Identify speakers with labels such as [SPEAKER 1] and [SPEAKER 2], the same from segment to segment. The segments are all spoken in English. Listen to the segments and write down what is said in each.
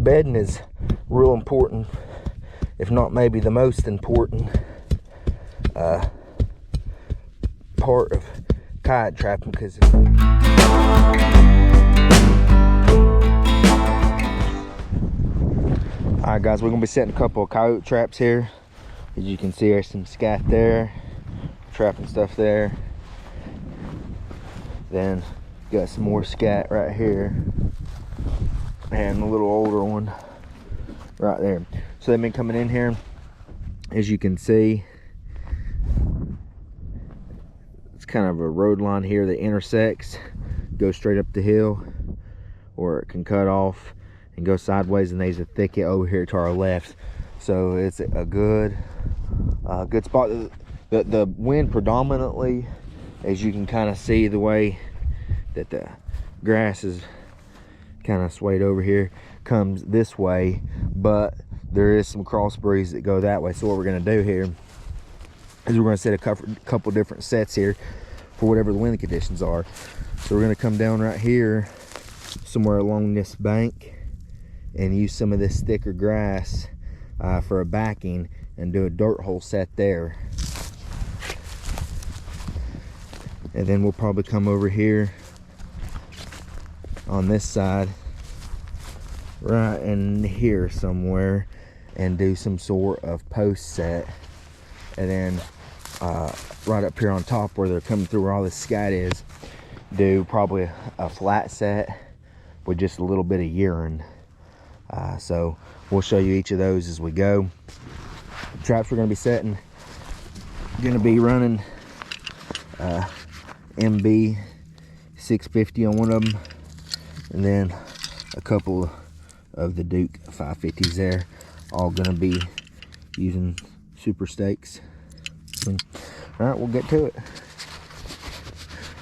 [SPEAKER 1] bedding is real important, if not maybe the most important part of coyote trapping, because alright guys, we're gonna be setting a couple of coyote traps here. As you can see, there's some scat there, trapping stuff there. Then got some more scat right here, and a little older one right there. So they've been coming in here. As you can see, it's kind of a road line here that intersects, goes straight up the hill, or it can cut off and go sideways, and there's a thicket over here to our left. So it's a good spot. The wind predominantly, as you can kind of see the way that the grass is kind of swayed over here, comes this way, but there is some cross breeze that go that way. So what we're going to do here is we're going to set a couple different sets here for whatever the wind conditions are. So we're going to come down right here somewhere along this bank and use some of this thicker grass for a backing, and do a dirt hole set there. And then we'll probably come over here on this side, right in here somewhere, and do some sort of post set. And then right up here on top where they're coming through, where all this scat is, do probably a flat set with just a little bit of urine. So we'll show you each of those as we go. The traps we're going to be setting, going to be running MB 650 on one of them, and then a couple of the Duke 550s there, all going to be using super stakes. All right, we'll get to it.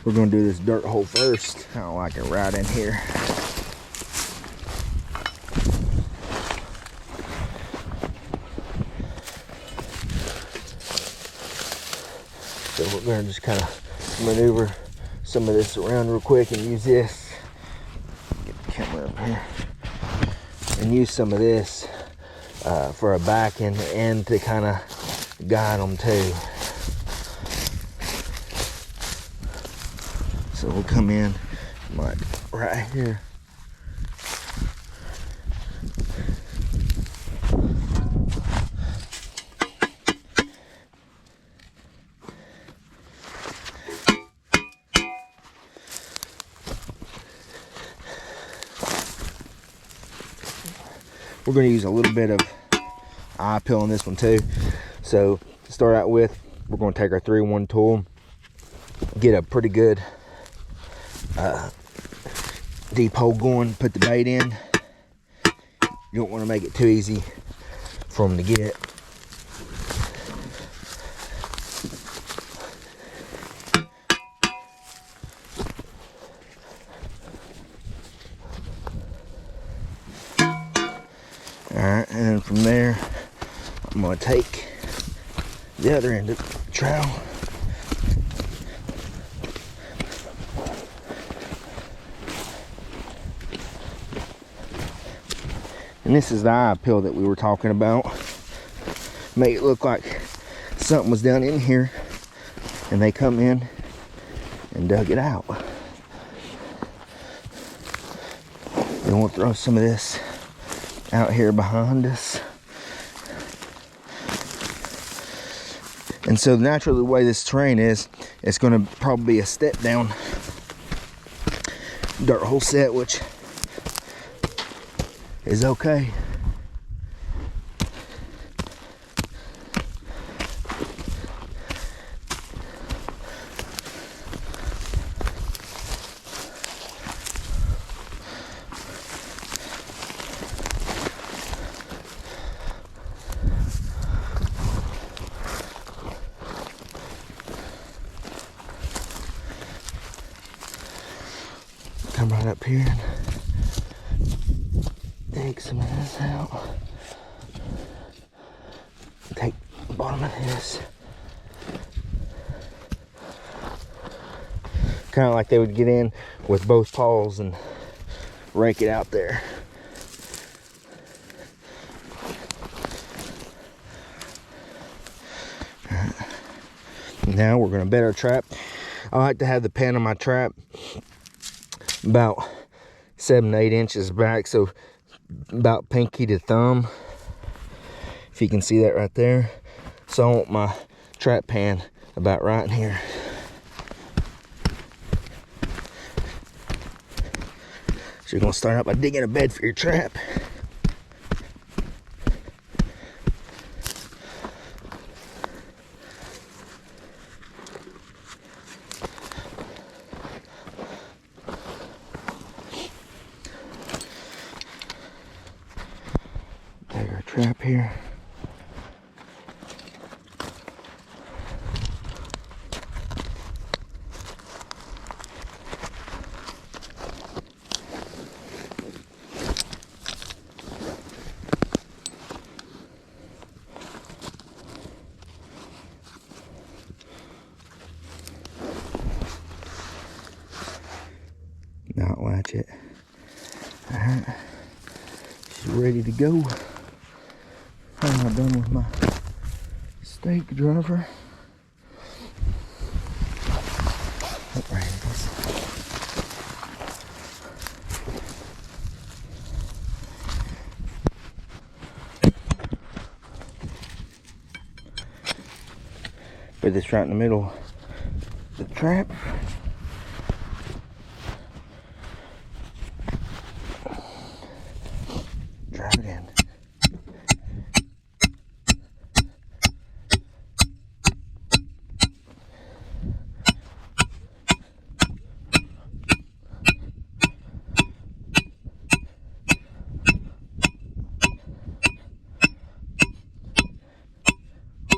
[SPEAKER 1] We're going to do this dirt hole first. I don't like it right in here. So we're going to just kind of maneuver some of this around real quick and use this. Get the camera up here. And use some of this for a backing and to kind of guide them too. So we'll come in like right here. We're going to use a little bit of eye pill on this one too. So to start out with, we're going to take our 3-in-1 tool, get a pretty good deep hole going, put the bait in. You don't want to make it too easy for them to get. Alright, and then from there, I'm going to take the other end of the trowel. And this is the eye pill that we were talking about. Make it look like something was down in here, and they come in and dug it out. Then we'll throw some of this out here behind us. And so naturally the way this terrain is, it's going to probably be a step down dirt hole set, which is okay. Come right up here and take some of this out. Take the bottom of this. Kind of like they would get in with both paws and rake it out there. Now we're gonna bed our trap. I like to have the pan on my trap about 7 to 8 inches back, so about pinky to thumb, if you can see that right there. So I want my trap pan about right in here. So you're gonna start out by digging a bed for your trap. Take our trap here. Not latch it. Alright. She's ready to go. I'm not done with my stake driver. Oh, right it is. Put this right in the middle of the trap. Drive it in.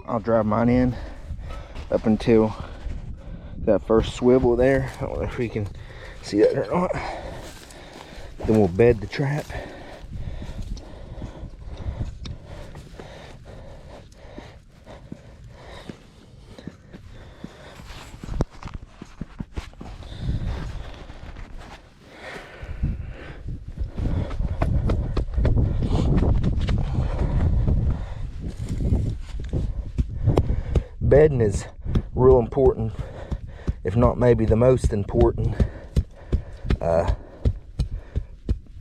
[SPEAKER 1] I'll drive mine in up until that first swivel there. I don't know if we can see that or not. Then we'll bed the trap. Bedding is real important, if not maybe the most important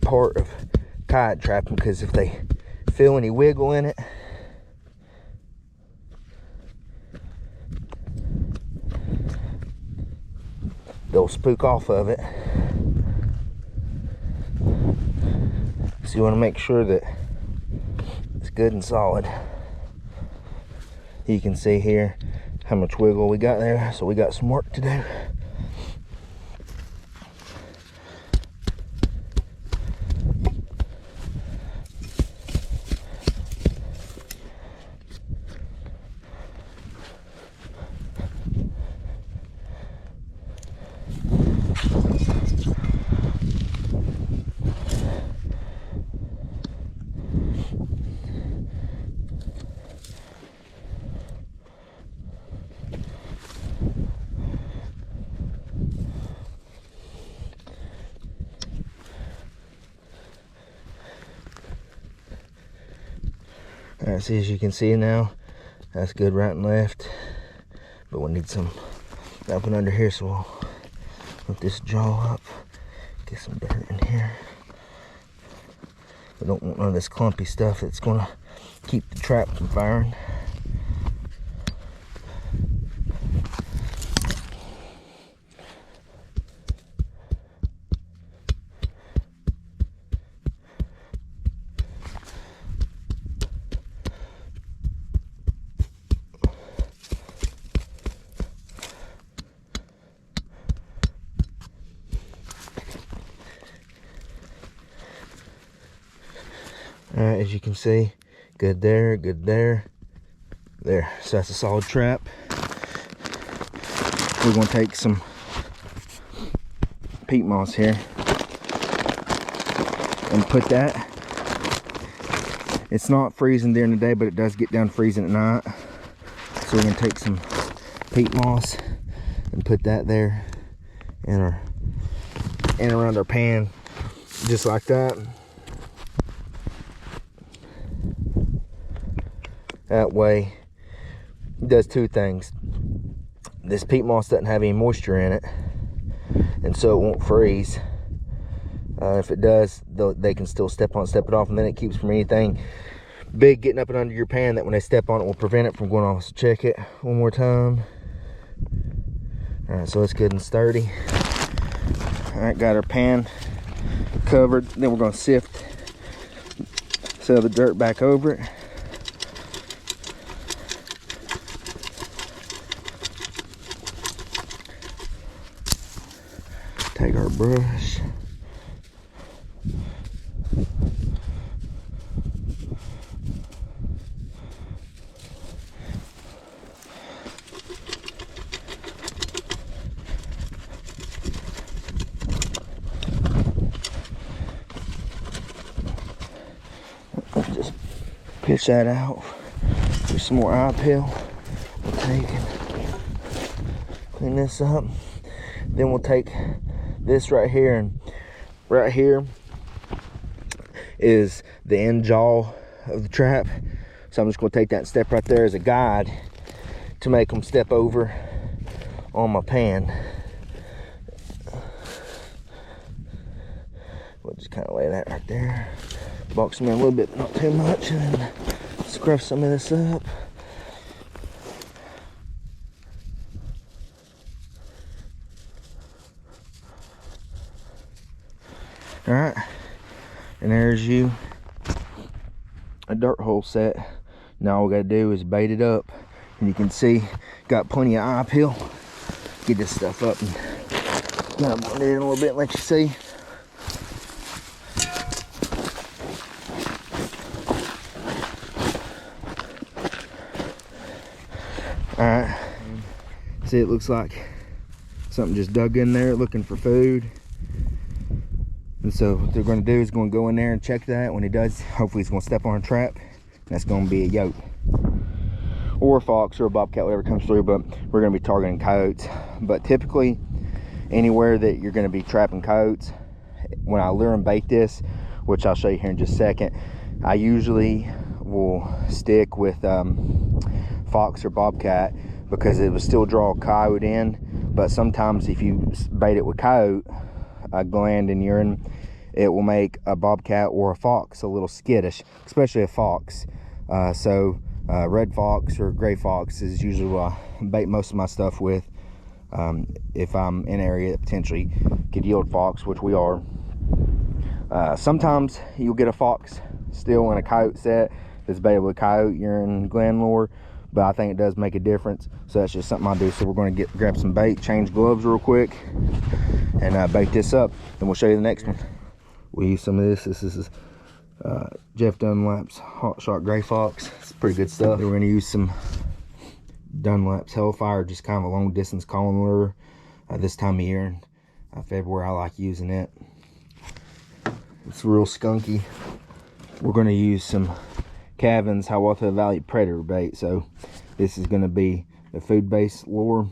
[SPEAKER 1] part of coyote trapping, because if they feel any wiggle in it, they'll spook off of it. So you want to make sure that it's good and solid. You can see here how much wiggle we got there, so we got some work to do. Alright, so as you can see now, that's good right and left, but we need some up and under here, so we'll lift this jaw up, get some dirt in here. We don't want none of this clumpy stuff that's going to keep the trap from firing. Alright, as you can see, good there, good there, there. So that's a solid trap. We're going to take some peat moss here and put that. It's not freezing during the day, but it does get down freezing at night. So we're going to take some peat moss and put that there in our and around our pan, just like that. That way, it does two things. this peat moss doesn't have any moisture in it, and so it won't freeze. If it does, they can still step on it, step it off, and then it keeps from anything big getting up and under your pan that when they step on it will prevent it from going off. So check it one more time. All right, so it's good and sturdy. All right, got our pan covered. Then we're gonna sift some of the dirt back over it. Take our brush. Just pitch that out. There's some more eye peel. We'll take and clean this up. Then we'll take this right here, and right here is the end jaw of the trap. So I'm just going to take that and step right there as a guide to make them step over on my pan. We'll just kind of lay that right there. Box them in a little bit, but not too much, and then scruff some of this up. All right, and there's you a dirt hole set. Now all we gotta do is bait it up, and you can see got plenty of eye peel. Get this stuff up and kind of blend it in a little bit and let you see. All right, see, it looks like something just dug in there looking for food. And so what they're going to do is going to go in there and check that. When he does, hopefully he's going to step on a trap. And that's going to be a yote or a fox or a bobcat, whatever comes through. But we're going to be targeting coyotes. But typically, anywhere that you're going to be trapping coyotes, when I lure and bait this, which I'll show you here in just a second, I usually will stick with fox or bobcat, because it will still draw a coyote in. But sometimes if you bait it with coyote gland and urine, it will make a bobcat or a fox a little skittish, especially a fox. Red fox or gray fox is usually what I bait most of my stuff with, if I'm in an area that potentially could yield fox, which we are. Sometimes you'll get a fox still in a coyote set that's baited with coyote urine gland lure, but I think it does make a difference. So that's just something I'll do. So we're going to grab some bait, change gloves real quick, and bait this up. Then we'll show you the next one. We use some of this. This is Jeff Dunlap's Hot Shot Gray Fox. It's pretty good stuff. We're going to use some Dunlap's Hellfire, just kind of a long distance calling lure. This time of year in February, I like using it. It's real skunky. We're going to use some Cavin's Hiawatha Valley Predator bait. So this is going to be the food-based lure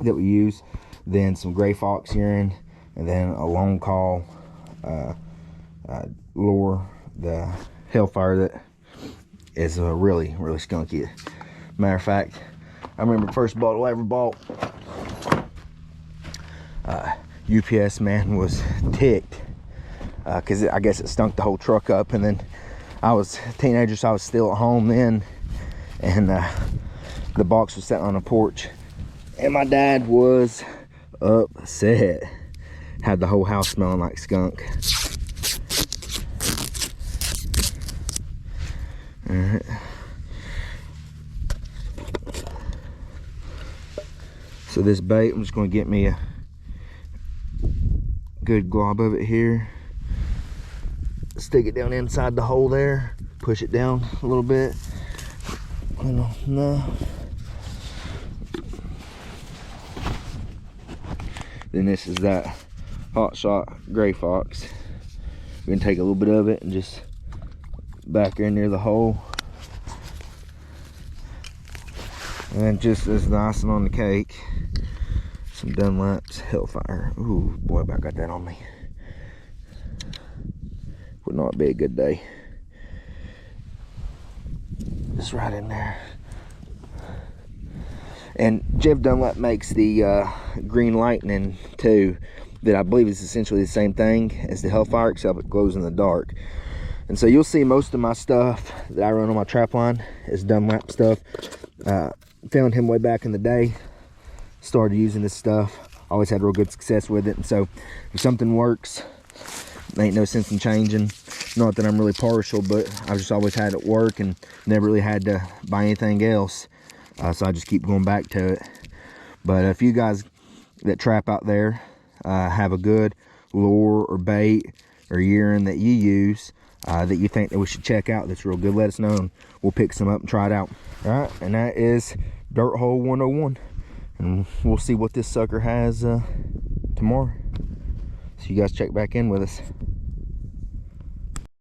[SPEAKER 1] that we use, then some gray fox urine, and then a long call lure, the Hellfire, that is really skunky. Matter of fact, I remember the first bottle I ever bought, UPS man was ticked because I guess it stunk the whole truck up. And then I was a teenager, so I was still at home then, and the box was sitting on the porch, and my dad was upset. Had the whole house smelling like skunk. All right. So this bait, I'm just going to get me a good glob of it here. Stick it down inside the hole there. Push it down a little bit. No. Then this is that Hot Shot Gray Fox. We're going to take a little bit of it and just back her in near the hole. And then just as the icing on the cake, some Dunlap's Hellfire. Ooh, boy, I got that on me. Would not be a good day. Just right in there. And Jeff Dunlap makes the Green Lightning too, that I believe is essentially the same thing as the Hellfire, except it glows in the dark. And so you'll see most of my stuff that I run on my Trapline is Dunlap stuff. Found him way back in the day, started using this stuff, always had real good success with it. And so if something works, ain't no sense in changing. Not that I'm really partial, but I've just always had it work and never really had to buy anything else. So I just keep going back to it. But if you guys that trap out there have a good lure or bait or urine that you use that you think that we should check out that's real good, let us know and we'll pick some up and try it out. All right, and that is Dirt Hole 101, and we'll see what this sucker has tomorrow. So you guys check back in with us.